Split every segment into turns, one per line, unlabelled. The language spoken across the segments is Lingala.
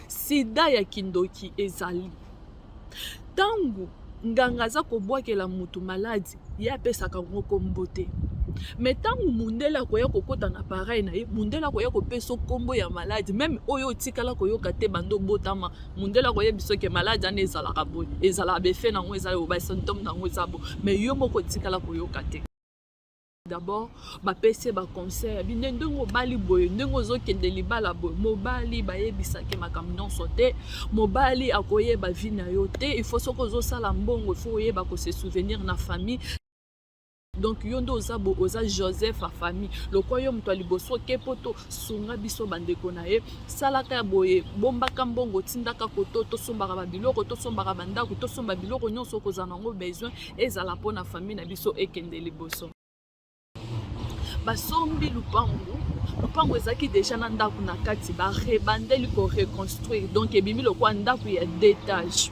sida ya kindoki ezali tangu nganga aza kobwakela mutu maladi ye apesaka ngo kombo te me ntango mundele akoya kokota na pareil na ye mundele akoya kopesa kombo ya maladi meme oyo otikala koyoka te bando botama mundele akoyebi soki maladi wana ezalaka boye ezalaka befe nango ezala oyo basymptôme nango eza bo me yo moko otikala koyoka te. D'abord bapesi baconseil bine ndenge mobali boye ndenge ozokende libala boye mobali bayebisaki makambo nyonso te mobali akoyeba vi na yo te il faut soki ozosala mbongo il faut oyeba kose souvenir na famille. Donc yondo ozabo oza Joseph a famille lokwa yo mtu aliboso kepoto sunga biso bandeko na ye salaka ya boye bombaka mbongo tindaka koto tosombaka babiloko tosombaka bandako tosomba biloko nyonso kozana ngo besoin ezala pona famille na biso ekende liboso. Basombi lupango ezaki déjà na ndako na kati barebandeli ko reconstruire donc ebimi lokwa ndako ya d'étage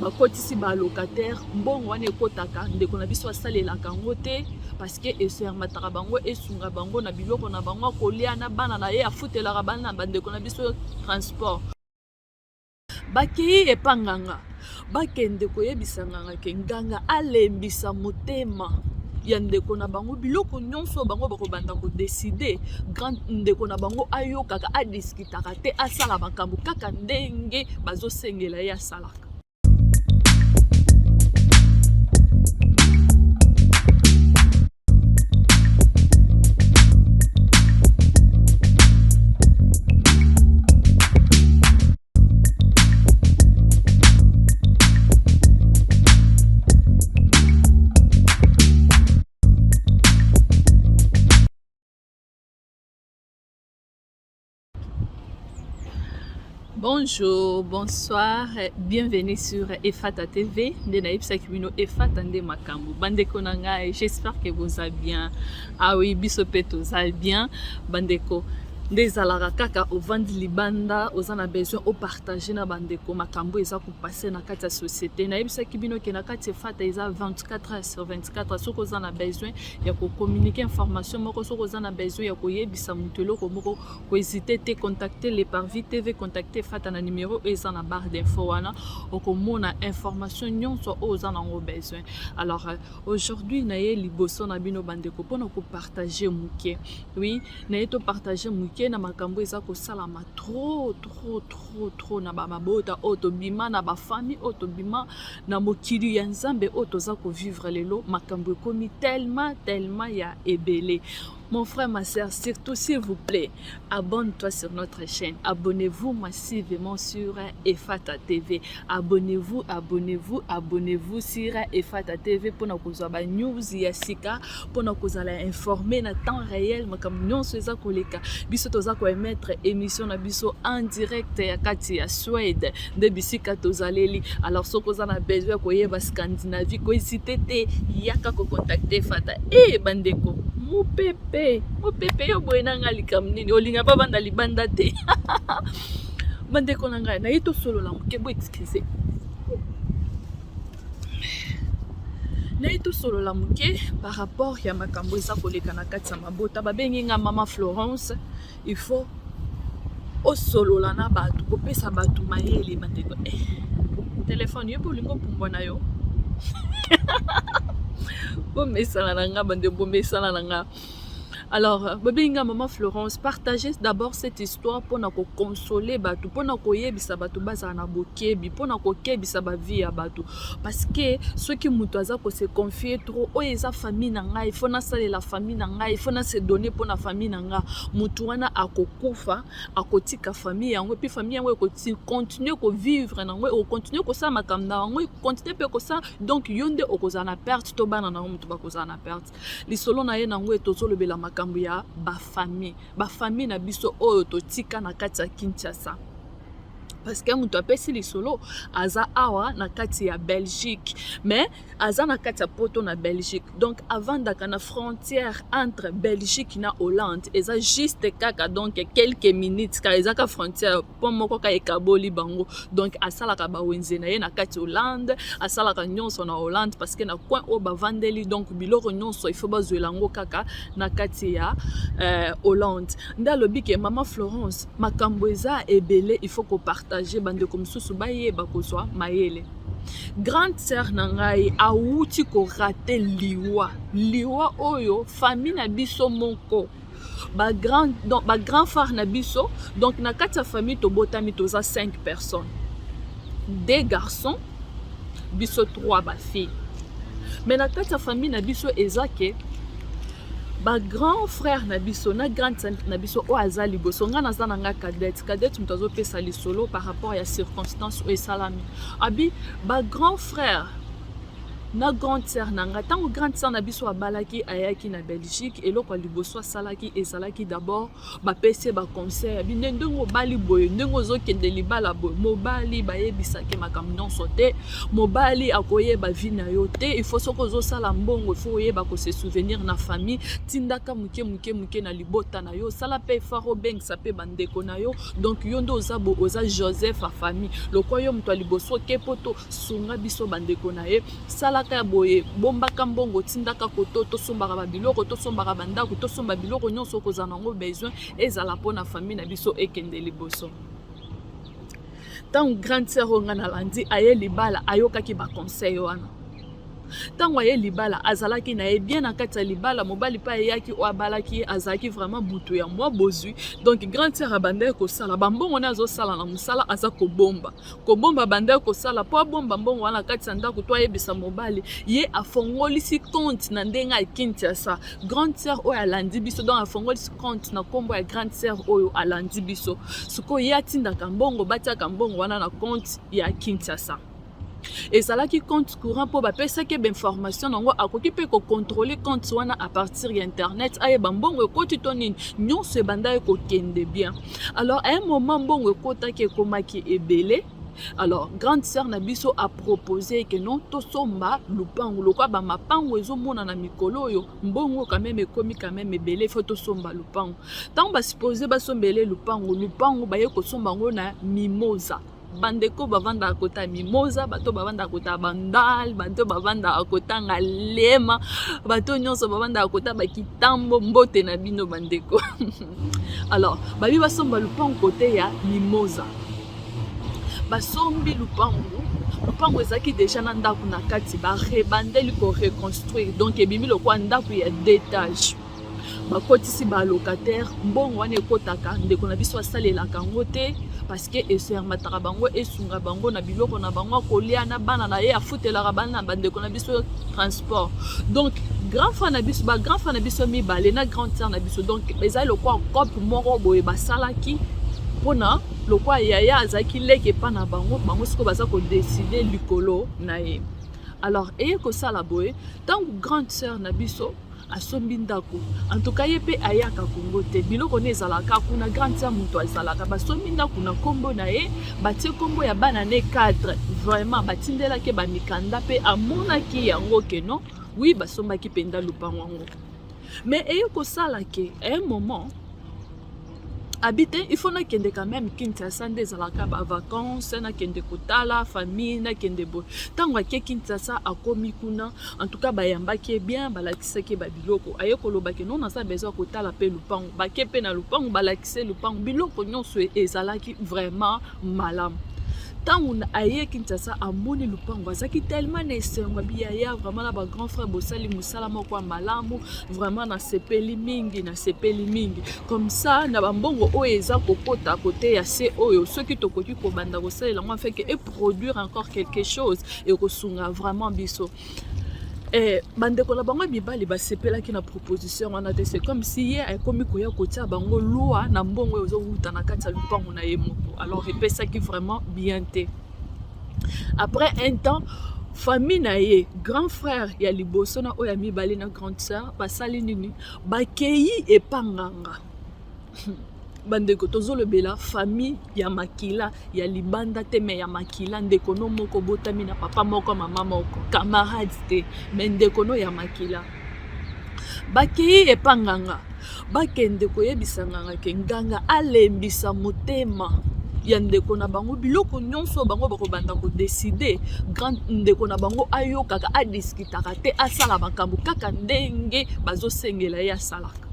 bakotisi balocataire mbongo wana ekotaka ndeko na biso asalelaka ngo te parce que esermataka bango esunga bango na biloko na bango akolia na bana na ye afutelaka bana na bandeko na biso transport bakei epanganga bakende koyebisa nganga ke nganga alembisa motema ya ndeko na bango biloko nyonso bango bakobanda kodeside grand ndeko na bango ayokaka adiskitaka te asala makambo kaka ndenge bazosengela ye asalaka. Bonjour, bonsoir, bienvenue sur Efata TV. Efata Nde Makambu. Bandeko Nangai, j'espère que vous allez bien. Ah oui, bisopeto, vous allez bien. Bandeko. Des alara kaka au vendre libanda aux en a besoin au partager na bandeko makambo eza ko passer na kati ya société na yebisa kibino ke na kati fata eza 24 heures sur 24 soko aux en a besoin ya ko communiquer information moko soko aux en a besoin ya ko yebisa mutelo ko moko ko hésiter te contacter les Parvis TV contacter fata na numéro eza na barre d'info wana oko mona information nyonso aux en a besoin. Alors aujourd'hui na ye liboso na bino bandeko pona ko partager muke oui na yeto partager muke na makambo eza ko salama trop na ba mabota otobima na ba famille otobima na mokili ya nzambe otoza ko vivre lelo makambo ekomi tellement ya ebele. Mon frère, ma soeur, surtout s'il vous plaît, abonne-toi sur notre chaîne. Abonnez-vous massivement sur Efata TV. Abonnez-vous sur Efata TV pour nous avoir news yasika, pour nous informer na temps réel. Makam nyon soza koleka. Biso toza ko émettre émission na biso en direct ya kati ya Suède. De bisika tozaleli. Alors so koza na besoin ko yeba Scandinavie ko hésiter te yaka ko contacter Fata. Bandeko. Mupepe yo boyena nga likamnini olinga pa banda libanda te bandeko na ngai na yeto solo la muke bo excuse na yeto solo la muke par rapport ya makambo eza koleka na kati ya mabota babengi nga mama Florence il faut o solo la na batu kopesa batu mayele bandeko téléphone yo bolingo pumbo na yo Alors, Babinga Maman Florence, partagez d'abord cette histoire pour nous consoler, pour nous koyebisa batu bazana bokebi, pour nous kokebisa ba vie ya batu. Parce que ceux qui mutaza ko se confier trop, o eza famille nanga, il faut na sale la famille nanga, il faut na se donner pour na famille nanga. Mutu wana akokufa, akotika famille yango, puis famille yango ko continuer ko vivre nango, o continuer ko sa makamna yango, continuer pe ko sa donc yonde okozana perte to bana nango mutu bakozana perte. Li solo na ye nango etozolo bela makambo ya ba famille na biso oyo totika na kati ya Kinshasa. Parce que mutu apesi lisolo aza awa na kati ya Belgique mais aza na kati ya poto na Belgique donc avant daka na frontière entre Belgique na Hollande eza juste kaka donc quelques minutes ka eza ka frontière po moko ka ekaboli bango donc asalaka ba wenze na ye na kati Hollande asalaka nyonso na Hollande parce que na coin o ba vandeli donc biloko nyonso il faut bazwela ngo kaka na kati ya Hollande ndalobi ke mama Florence makambo eza ebele il faut ko partager partager bande comme sous baye bakozwa mayele. Grande sœur nangai auti ko rater liwa oyo famille na biso moko ba grand frère na biso. Donc na kati ya famille to botami toza 5 personnes, 2 garçons biso 3 ba filles. Mais na kati ya famille na biso ezake ba grand frère na biso na grande sœur na biso o azali boso nga naza na nga cadette mutazo pesa lisolo par rapport à circonstances o esalami abi ba grand frère na grande sœur nanga tango grande sœur na biso abalaki ayaki na Belgique eloko liboso salaki ezalaki d'abord ba pese ba conseil abi ndenge bali boye ndenge ozokende libala boye mobali bayebisaki makambo nyonso te mobali akoyeba vie na yo te il faut soko ozosala mbongo il faut oyeba ko se souvenir na famille tindaka muke na libota na yo sala pe faro bengisa pe bandeko na yo donc yo ndo oza Joseph a famille lokwa yo mto liboso kepoto sunga biso bandeko na ye sala kaya boye bombaka mbongo tindaka koto tosombaka babiloko tosombaka bandako tosomba biloko nyonso kozana ngo besoin ezala pona famille na biso ekende liboso. Tant grande sœur nga na landi aye libala ayokaki ba conseil wana. Tango aye libala azalaki na ye bien na kati ya libala mobali pa yaki o abalaki azalaki vraiment butu ya mwa bozui. Donc grande sœur abandaki kosala bambongo na azosala na musala aza kobomba bandaki kosala po bomba mbongo wana kati ya ndako to ayebisa mobali ye afongolisi compte na ndenge akinti ya sa grande sœur oyo alandi biso. Donc afongolisi compte na kombo ya grande sœur oyo alandi biso siko ye atindaka mbongo batiaka mbongo wana na compte ya Kinshasa. Et ça là qui compte courant pour bapesa ke information nango akoki pe ko contrôler compte wana à partir de internet aye bambongo ekoti tonini nyonso ebanda ko kende bien. Alors à un moment bongo ekota ke komaki ebele. Alors grande sœur na biso a proposé que non tosomba lupango lokwa ba mapango ezomona na mikolo yo mbongo quand même ekomi quand même ebele faut tosomba lupango. Tant ba supposer ba sombele lupango ba ye ko somba ngo na mimosa. Bandeko bavanda akota mimosa bato bavanda akota bandal bato bavanda akota ngalema bato nyonso bavanda akota bakitambo mbote na bino bandeko. Alors babi basomba lupango côté ya mimosa basombi lupango ezaki déjà na ndako na kati ba rebandeli ko reconstruire donc ebimi lokwa ndako ya 2 étages bakotisi ba locataire mbongo wana ekotaka ndeko na biso asalelaka ngo te parce que esermataka bango esunga bango na biloko na bango kolia na bana na ye afutelaka bana na bandeko na biso transport. Donc grand frère na biso mibale na grande sœur na biso donc ezali lokwa couple moko boye basalaki pona lokwa yaya azaki leke pa na bango siko baza ko décider likolo na ye. Alors eye ko sala boye tango grande sœur na biso asombi ndako en tout cas yepe ayaka Kongo te biloko ne ezalaka kuna grande sœur muto azalaka basombi ndako na kombo na ye batie kombo ya bana ne 4 vraiment batindelaki bamikanda pe amonaki yango ke non oui basombaki penda lupango yango. Mais eye kosala ke à un moment habiter il faut na kende quand même Kinshasa nde ezalaka ba vacances na kende kotala famille na kende bo tango ake Kinshasa akomi kuna en tout cas bayambaki bien balakisaki ba biloko aye kolobaki non naza besoin kotala pe lupango bake pe na lupango balakise lupango biloko nyonso ezalaki vraiment malamu. Tango aye Kinshasa amoni lupango azaki tellement nesengo biya vraiment na ba grand frère bosali musala moko malamu vraiment na sepeli mingi comme ça na bambongo oyo eza kokota côté ya se oyo soki tokoki ko banda kosalela ngo fait que et produire encore quelque chose et kosunga vraiment biso. Bandeko na bango mibali basepelaki na proposition wana te c'est comme si ye akomi koya kotia bango loi na mbongo ozo wuta na kati ya lupango na ye moko. Alors epesaki vraiment bien te. Après un temps famille na ye grand frère ya liboso na oya mibali na grande sœur basali nini bakeyi epanganga. Bandeko tozolobela famille ya makila ya libanda te me ya makila ndeko no moko botami na papa moko mama moko camarades te me ndeko no ya makila bakei epanganga bakende koyebisa nganga ke nganga alembisa motema ya ndeko na bango biloko nyonso bango bakobanda ko décider grand ndeko na bango ayokaka adiskitaka te asala makambo kaka ndenge bazosengela ya salaka.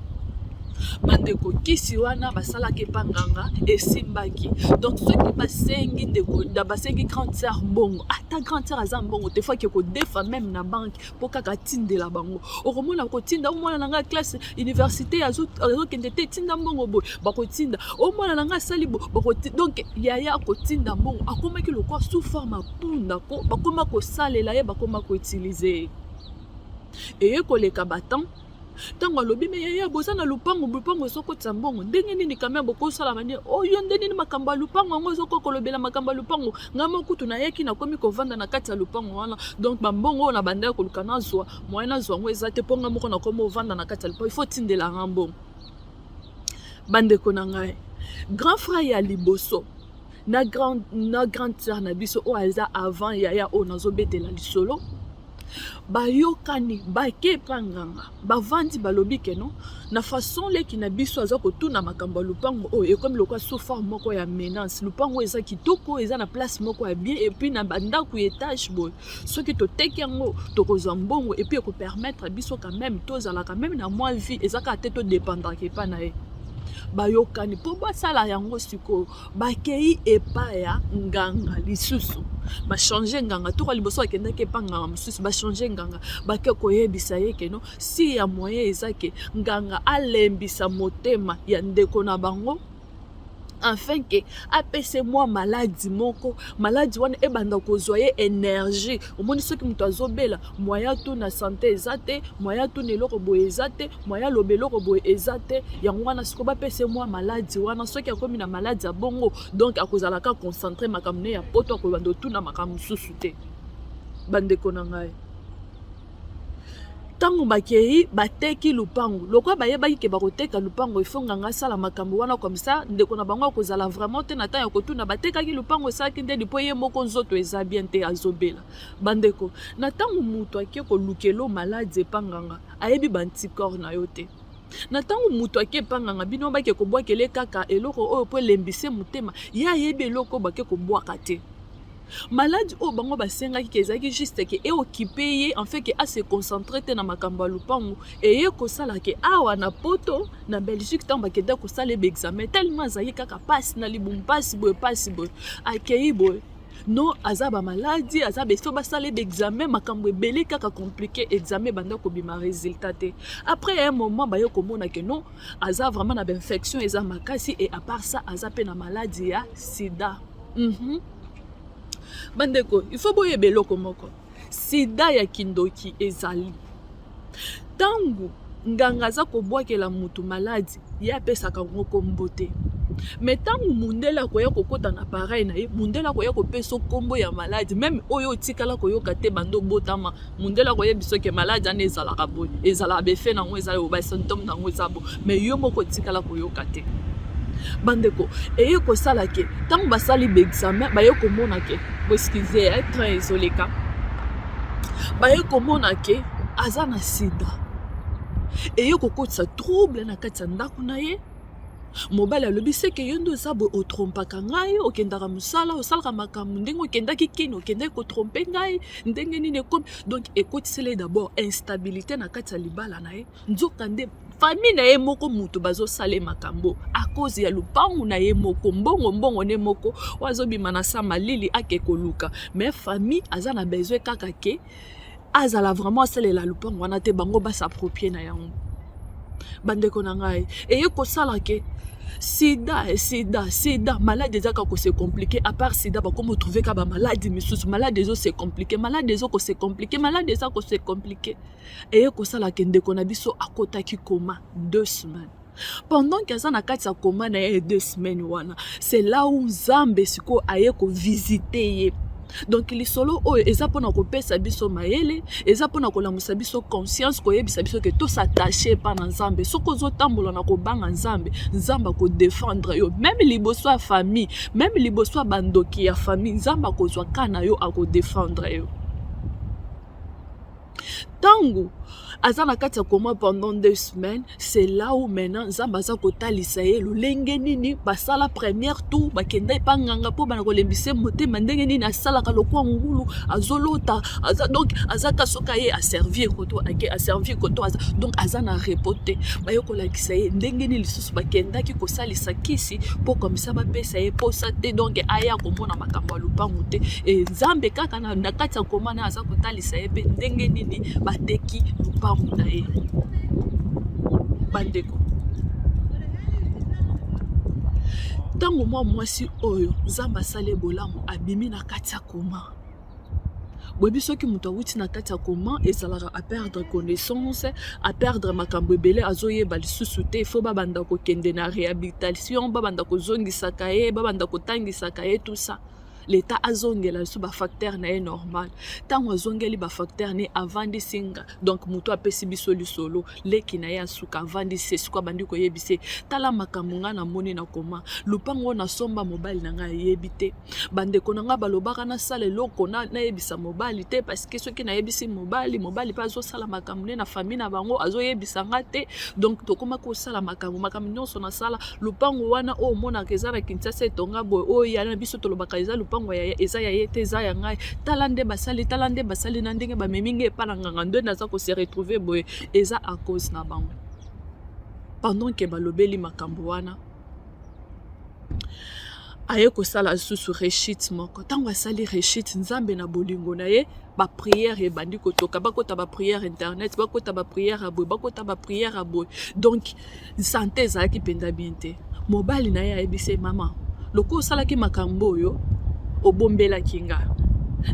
bandeko kisi wana basalaki panganga esimbaki. Donc ceux qui basengi ndeko da basengi grande sœur mbongo ata grande sœur aza mbongo te fois que ko defa même na banque po kaka tindela bango okomona kotinda omwana nanga classe université azo kende te tinda mbongo boy bakotinda omwana nanga sali bo donc yaya kotinda mbongo akomaki lokwa sous forme punda ko bakoma ko salela ye bakoma ko utiliser et koleka batan tango alobi me yaya boza na lupango soko tsambongo ndenge nini kamera bokosala mani oyo ndenge nini makambo ya lupango yango ezoko kolobela makambo ya lupango ngama kutu na yeki na komi kovanda na kati ya lupango wana donc bambongo na bandaya koluka na zwa moyen na zwa ngo eza te ponga moko na komo vanda na kati ya lupango il faut tindela ngambongo bandeko na ngai grand frère ya liboso na grande sœur na biso o aza avant yaya o nazobetela lisolo bayokani bake panganga bavandi balobi keno na façon leki na biso aza kotuna makambo ya lupango oyo ekomi lokwa sous forme moko ya menace lupango eza kitoko eza na place moko ya bien et puis na bandako etage boy soki toteki yango tokozwa mbongo et puis ekopermettre biso quand même tozala quand même na mwa vie ezaka te todépendrake epa na ye bayokani po basala yango sikoyo bakei epa ya nganga lisusu bachange nganga toko liboso akendaki epa nganga mosusu bachange nganga bake koyebisa ye keno si ya moyen ezake nganga alembisa motema ya ndeko na bango afin que apese moi maladie moko maladie wana ebanda kozwa ye énergie omoni soki mutu azobela moya tu na santé ezate moya tu neloko boye ezate moya lobeloko boye ezate yango wana siko bapese moi maladie wana soki akomi na maladie ya bongo donc akozalaka concentré makambo ne ya poto akobanda otuna makambo mosusu te bandeko na ngai tango bakei bateki lupango lokwa bayebaki ke bakoteka lupango ifo nganga sala makambo wana comme ça ndeko na bango akozala vraiment te na temps ya kotuna batekaki lupango esalaki nde lipo ye moko nzoto eza bien te azobela bandeko na tango mutu ake kolukelo maladie epanganga ayebi bantikor na yo te na tango mutu ake epanganga bino bake kobwakele kaka eloko oyo po elembise motema ye ayebi eloko bake kobwaka te malade o bango basengaki ke ezalaki juste ke eokipe ye en fait ke ase concentré te na makambo ya lupango eye kosala ke awa na poto na Belgique ntango bakenda kosala ebe examen tellement azalaki kaka pasi na libumu pasi boye akei boye non aza bamaladi aza beso basala ebe examen makambo ebele kaka compliqué examen banda kobima résultat te après un moment baye komona ke non aza vraiment na bainfection eza makasi et à part ça aza pe na maladie ya sida bandeko il faut boye beloko moko sida ya kindoki ezali tangu nganga aza kobwakela mutu maladi ye apesaka ngo kombo te mais tangu mundela koya kokota na pareil na ye mundela koya kopesa kombo ya maladi même oyo otikala koyoka te bando botama mundela koyebiso ke maladi ana ezalaka boye ezalaka befe nango ezala ba symptôme nango ezabo mais yo moko otikala koyoka te bandeko eye kosala ke tango basali examen baye komona ke excusez train ezoleka baye komona ke aza na sida eye kokotisa trouble na kati ya ndako na ye mobali alobi seke yo nde oza boye otrompaka ngai okendaka mosala osalaka makambo ndenge okendaki kini okendaki kotrompe ngai ndenge nini ekomi donc ekotisela d'abord instabilité na kati ya libala na ye nzoka nde famille na ye moko mutu bazosala makambo a cause ya lupango na ye moko mbongo ne moko wazobima na sa malili ake koluka mais famille aza na besoin kaka ke azala vraiment asalela lupango wana te bango basapproprier na yango bandeko na ngai eye kosala ke sida malade ezaka ko se compliqué à part sida ba comme trouver ka ba malade misusu malade ezo se compliqué malade ezo ko se compliqué malade ezaka ko se compliqué eye kosala ke ndeko na biso akotaki koma 2 semaines pendant que ça na kati ya koma na ye 2 semaines wana c'est là où Nzambe siko aye ko visiter ye donc lisolo oyo eza pona kopesa biso mayele eza pona kolamusa biso conscience koyebisa biso ke to s'attacher pa na Nzambe soko zotambola na kobanga Nzambe ko défendre yo même liboso ya famille même liboso ya bandoki ya famille Nzambe kozwa kana yo ako défendre yo tango azana kati ya koma pendant 2 semaines, c'est là où maintenant nzambe aza kotalisa ye lolenge nini basala première tour bakenda epanganga po bana kolembisa motema ndenge nini asalaka lokwa ngulu azolota donc azaka soka ye aservir koto donc azana repote bayokolakisa ye ndenge nini lisusu bakendaki kosalisa kisi po comme ça bapesa ye posa te donc aya komona makambo ya lupangu te e nzambe kaka na kati ya koma na aza kotalisa ye pe ndenge nini bateki lupangu na ye bandeko. Tango mwasi oyo nzambe asali bolamu abimi na kati ya koma, boyebi soki moto awuti na kati ya koma ezalaka a perdre connaissance, a perdre makambo ebele, azoyeba lisusu te, fo babanda kokende na réhabilitation, babanda kozongisaka ye, babanda kotangisaka ye, tout ça. L'état azongela su ba facteur na ye normal. Tango azongeli ba facteur ne avandi singa. Donc muto apesi biso lisolo leki na ye asuka avandi sesuka bandi ko yebise. Tala makambo nga na moni na koma. Lupango na somba mobile na nga yebite. Bande konanga balobaka na sala loko na yebisa mobile te parce que soki na yebisi mobile pa zo sala makambo ne na famille na bango azo yebisa ngate. Donc to koma ko sala makambo nyonso na sala lupango wana o mona kezana Kinshasa etonga boy o yana biso to lobaka eza lupango ya eza ya yete eza ya ngai talande basali na ndenge bameminge epala nganga ndo naza ko se retrouver boy eza à cause na bango. Pendant que balobeli makambo wana aye ko sala susu rechit moko tango asali rechit nzambe na bolingo na ye ba prière ebandi kotoka bakota ba prière internet bakota ba prière aboy bakota ba prière aboy donc santé ezalaki penda bien te. Mobali na ye ayebise mama loko osalaki makambo oyo obombelaki nga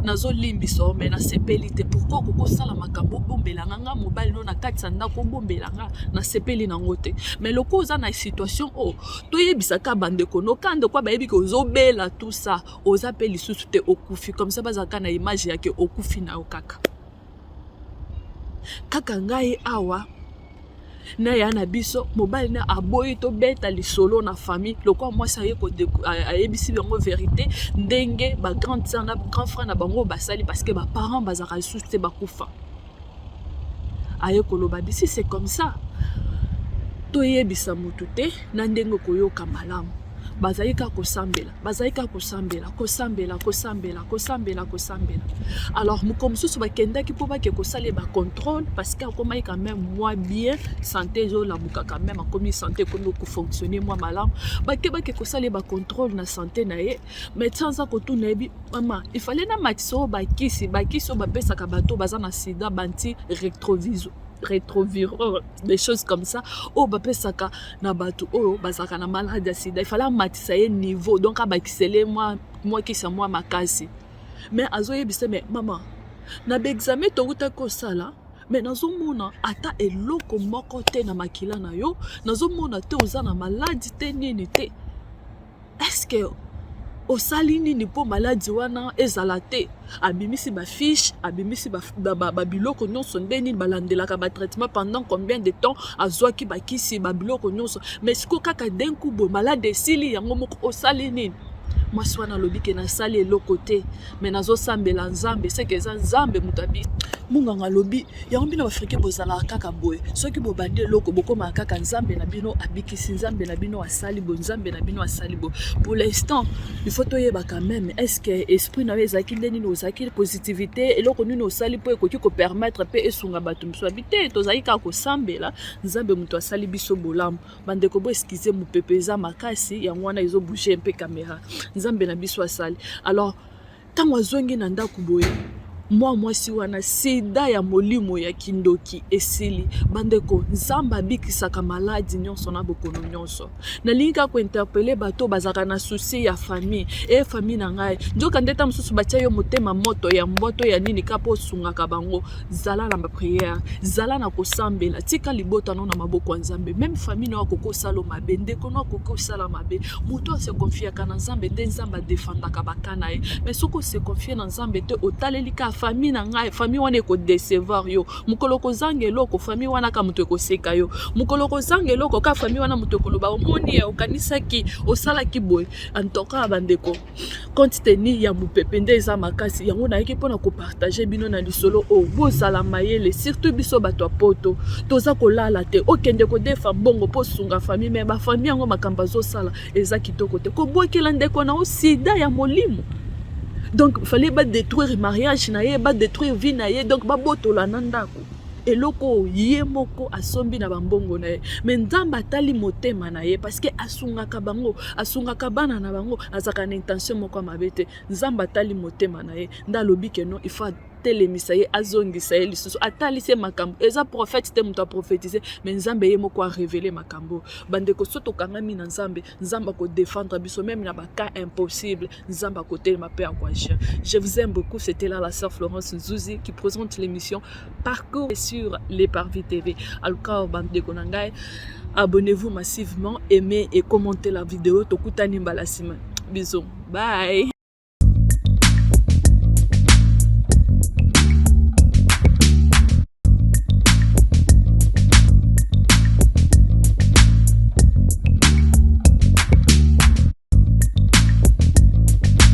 nazo limbisa me na sepeli te pourquoi kokosala makambo bombelanga nga mobali no na kati ya ndako bombelanga na sepeli nango te mais loko oza na situation o toyebisaka bandeko no kande kwa bayebi ke ozobela tout ça oza pe lisusu te okufi comme ça bazaka na image yake okufi na yo kaka ngai awa na ya na biso mobali na aboyi to beta lisolo na famille lokwa mwasi aye ko ayebisi bango vérité ndenge ba grand sœur na grand frère na bango basali parce que ba parents bazaka lisusu te bakufa aye ko loba bisi c'est comme ça to yebisa mutu te na ndenge koyoka malamu bazaika kosambela alors mukomsusu bakendaki po bake kosala ba contrôle parce que akomai quand même moi bien santé zo la muka quand même akomi santé kono ko fonctionner moi malamu bake kosala ba contrôle na santé na ye médecin za ko tuna bi mama il fallait na matiso bakisi ba pesa ka bato bazana sida banti rétrovireur, des choses comme ça. Oh, bapesaka na batu, oh, bazaka na malade sida. Il fallait matisa niveau. Donc, abakisele moi qui c'est moi makasi. Mais azoye bise mais maman, na examen to uta ko sala. Mais nazo mona ata eloko moko te na makila na yo. Nazo mona te oza na malade te nini te. Est-ce que osali nini po maladi wana ezala te abimisi ba fiche abimisi ba biloko nyonso ndeni balandelaka ba traitement pendant combien de temps azwaki bakisi ba biloko nyonso mais siko kaka d'un coup bo malade esili yango moko osali nini mwasi wana alobi ke nasali eloko te mais nazosambela nzambe seke eza nzambe mutabi munganga lobi yango bino bafrike bozala kaka boye soki bobandi eloko bokoma kaka nzambe na bino abikisi nzambe na bino asali bo nzambe na bino asali bo pour l'instant il faut toyeba quand même est-ce que esprit na ezaki ndeni ozaki positivité eloko nini osali po ekoki ko permettre pe esunga bato mso habité tozali kaka kosambela nzambe muto asali biso bolamu bandeko bo excusez mu pepeza makasi yango wana ezo bouger un peu caméra nzambe na biso asali alors tango azongi na ndako boye mwasi wana sida ya molimo ya kindoki esili bandeko nzamba bikisaka maladi nyonso na bokono nyonso nalinga ko interpeller bato bazaka na souci ya famille famille na ngai njoka ndeta mususu batia yo motema moto ya mboto ya nini kapo sungaka bango zala na ba prière zala na kosambela tika libota na maboko ya nzambe même famille na kokoko salo mabe ndeko na kokoko sala mabe muto se confie kana nzambe te nzamba defendaka bakana ye mais soko se confie na nzambe te otalelika famille na ngai famille wana ko décevoir yo mukolo ko zangelo ko famille wana ka muto ko seka yo mukolo ko zangelo ko ka famille wana muto ko loba omoni ya okanisa ki osala ki boy antoka bandeko compte tenu ya mopepe nde eza makasi yango nayeki mpona kopartage bino na lisolo oyo bozala mayele surtout biso bato ya poto toza kolala te okende kodefa mbongo mpo sunga famille me bafamille yango makambo azosala eza kitoko te kobwakela ndeko na o sida ya molimo. Donc fallait ba détruire mariage na ye ba détruire vie na ye donc ba botola na ndako eloko ye moko asombi na bambongo na ye mais nzamba tali motema na ye parce que asungaka bango asungaka bana na bango azaka na intention moko mabe te nzamba tali motema na ye ndalobi ke non il faut telemisa ye azongisa ye lisusu atalisi makambo eza prophète te muto prophétiser mais nzambe ye moko a révéler makambo bandeko soto kangami na nzambe nzamba ko défendre biso même na ba cas impossible nzamba côté ma père quoi. Je vous aime beaucoup, c'était là la sœur Florence Nzuzi qui présente l'émission Parcours sur les Parvis TV. Alors bandeko nangai, abonnez-vous massivement, aimez et commentez la vidéo tokutani mbalasima. Bisous. Bye.